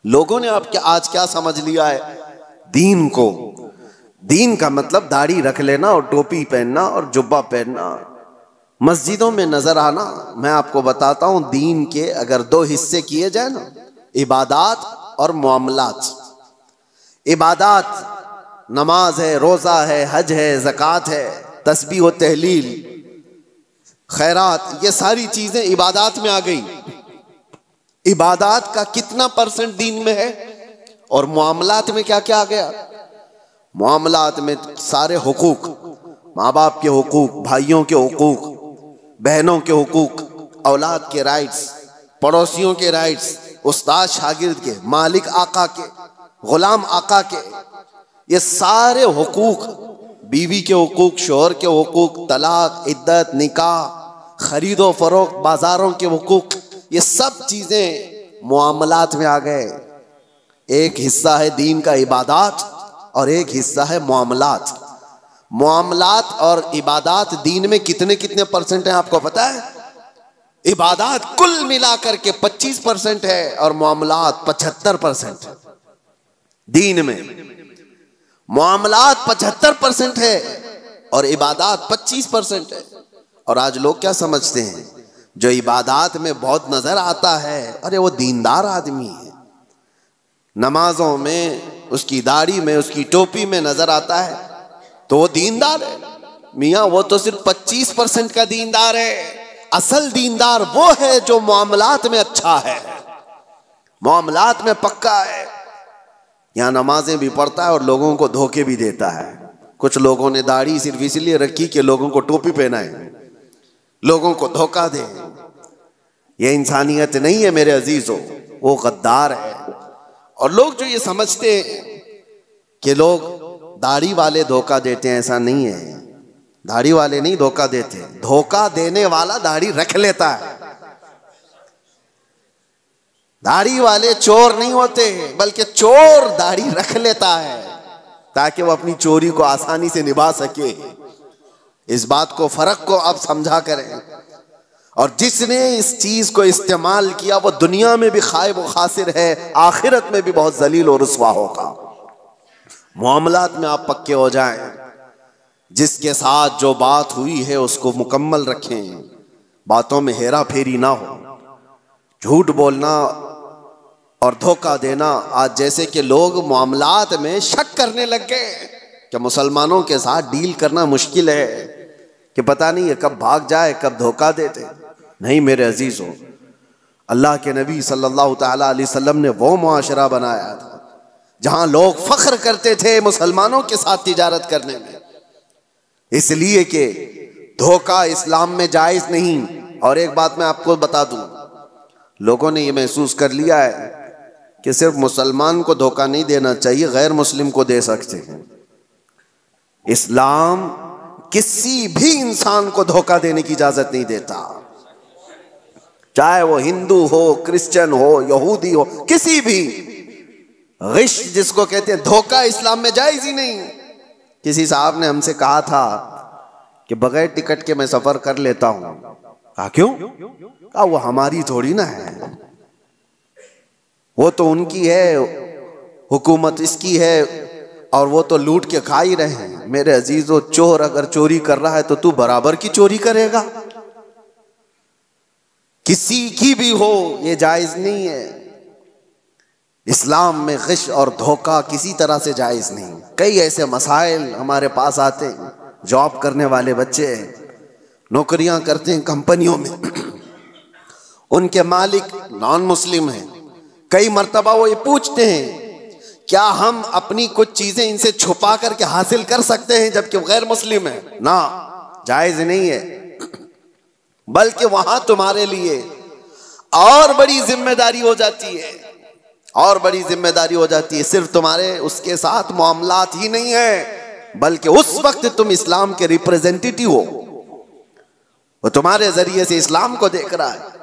लोगों ने आप क्या आज क्या समझ लिया है दीन को? दीन का मतलब दाढ़ी रख लेना और टोपी पहनना और जुब्बा पहनना, मस्जिदों में नजर आना। मैं आपको बताता हूं, दीन के अगर दो हिस्से किए जाए ना, इबादात और मामलात। इबादात नमाज है, रोजा है, हज है, ज़कात है, तस्बीह व तहलील, खैरात, ये सारी चीजें इबादात में आ गई। इबादात का कितना % दीन में है? और मामलात में क्या क्या आ गया? मामलात में सारे हुकूक, माँ बाप के हुकूक, भाइयों के हुकूक, बहनों के हुकूक, औलाद के राइट्स, पड़ोसियों के राइट्स, उस्ताद शागिर्द के, मालिक आका के, गुलाम आका के, ये सारे हुकूक, बीवी के हुकूक, शोहर के हुकूक, तलाक, इद्दत, निकाह, खरीदो फरोख्त, बाजारों के हुकूक, ये सब चीजें मुआमलात में आ गए। एक हिस्सा है दीन का इबादात और एक हिस्सा है मुआमलात। मुआमलात और इबादात दीन में कितने कितने % है आपको पता है? इबादात कुल मिलाकर के 25% है और मुआमलात 75% है। दीन में मुआमलात 75% है और इबादात 25% है। और आज लोग क्या समझते हैं, जो इबादात में बहुत नजर आता है, अरे वो दीनदार आदमी है, नमाजों में, उसकी दाढ़ी में, उसकी टोपी में नजर आता है तो वो दीनदार है। मियाँ वो तो सिर्फ 25% का दीनदार है। असल दीनदार वो है जो मामलात में अच्छा है, मामलात में पक्का है। यहाँ नमाजें भी पढ़ता है और लोगों को धोखे भी देता है। कुछ लोगों ने दाढ़ी सिर्फ इसलिए रखी कि लोगों को टोपी पहनाए, लोगों को धोखा दे। ये इंसानियत नहीं है मेरे अजीजों, वो गद्दार है। और लोग जो ये समझते हैं कि लोग दाढ़ी वाले धोखा देते हैं, ऐसा नहीं है। दाढ़ी वाले नहीं धोखा देते, धोखा देने वाला दाढ़ी रख लेता है। दाढ़ी वाले चोर नहीं होते, बल्कि चोर दाढ़ी रख लेता है ताकि वो अपनी चोरी को आसानी से निभा सके। इस बात को, फर्क को आप समझा करें। और जिसने इस चीज को इस्तेमाल किया वो दुनिया में भी खाइब व खासिर है, आखिरत में भी बहुत जलील और रुसवा होगा। मामलात में आप पक्के हो जाएं, जिसके साथ जो बात हुई है उसको मुकम्मल रखें, बातों में हेरा फेरी ना हो। झूठ बोलना और धोखा देना, आज जैसे कि लोग मामलात में शक करने लग गए कि मुसलमानों के साथ डील करना मुश्किल है, कि पता नहीं है कब भाग जाए, कब धोखा देते। नहीं मेरे अजीजों, अल्लाह के नबी सल्लल्लाहु ताला अलैहि वसल्लम ने वो मुआशरा बनाया था जहां लोग फख्र करते थे मुसलमानों के साथ तिजारत करने में, इसलिए कि धोखा इस्लाम में जायज नहीं। और एक बात मैं आपको बता दूं, लोगों ने ये महसूस कर लिया है कि सिर्फ मुसलमान को धोखा नहीं देना चाहिए, गैर मुस्लिम को दे सकते हैं। इस्लाम किसी भी इंसान को धोखा देने की इजाजत नहीं देता, चाहे वो हिंदू हो, क्रिश्चियन हो, यहूदी हो, किसी भी। गिश जिसको कहते हैं, धोखा इस्लाम में जायज ही नहीं। किसी साहब ने हमसे कहा था कि बगैर टिकट के मैं सफर कर लेता हूं। कहा क्यों? कहा वो हमारी थोड़ी ना है, वो तो उनकी है, हुकूमत इसकी है, और वो तो लूट के खा ही रहे हैं। मेरे अजीजों, चोर अगर चोरी कर रहा है तो तू बराबर की चोरी करेगा, किसी की भी हो, ये जायज नहीं है। इस्लाम में गिश और धोखा किसी तरह से जायज नहीं। कई ऐसे मसाइल हमारे पास आते हैं, जॉब करने वाले बच्चे नौकरियां करते हैं कंपनियों में, उनके मालिक नॉन मुस्लिम हैं। कई मर्तबा वो ये पूछते हैं क्या हम अपनी कुछ चीजें इनसे छुपा करके हासिल कर सकते हैं जबकि गैर मुस्लिम है? ना, जायज नहीं है। बल्कि वहां तुम्हारे लिए और बड़ी जिम्मेदारी हो जाती है, और बड़ी जिम्मेदारी हो जाती है। सिर्फ तुम्हारे उसके साथ मामलात ही नहीं है, बल्कि उस वक्त तुम इस्लाम के रिप्रेजेंटेटिव हो, वो तुम्हारे जरिए से इस्लाम को देख रहा है।